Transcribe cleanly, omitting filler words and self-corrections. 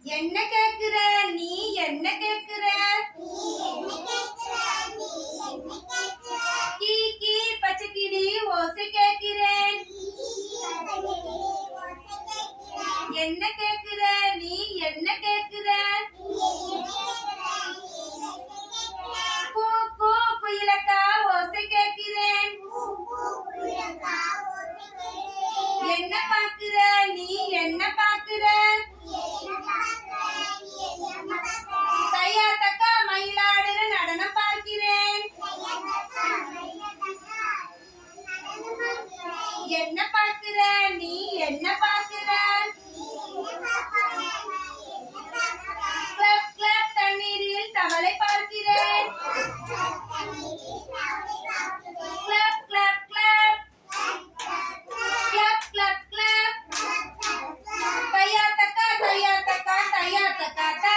என்ன கேக்குற நீ என்ன கேக்குற கீ கீ பச்சைக்கிளி ஓசை கேட்கிறேன் என்ன கேக்குற நீ என்ன கேக்குற கூ கூ குயிலக்கா ஓசை கேட்கிறேன் என்ன பாக்குற நீ என்ன பாக்குற தையா தக்கா மயிலாடுற நடனம் பார்க்கிறேன் என்ன பார்க்கிற நீ என்ன பார்க்கிற கிளப் கிளப் தண்ணீரில் தவளை பார்க்கிறேன் கிளப் கிளப் கிளப் கிளப் கிளப் கிளப் தையா தக்கா தையா தக்கா தையா தக்கா தா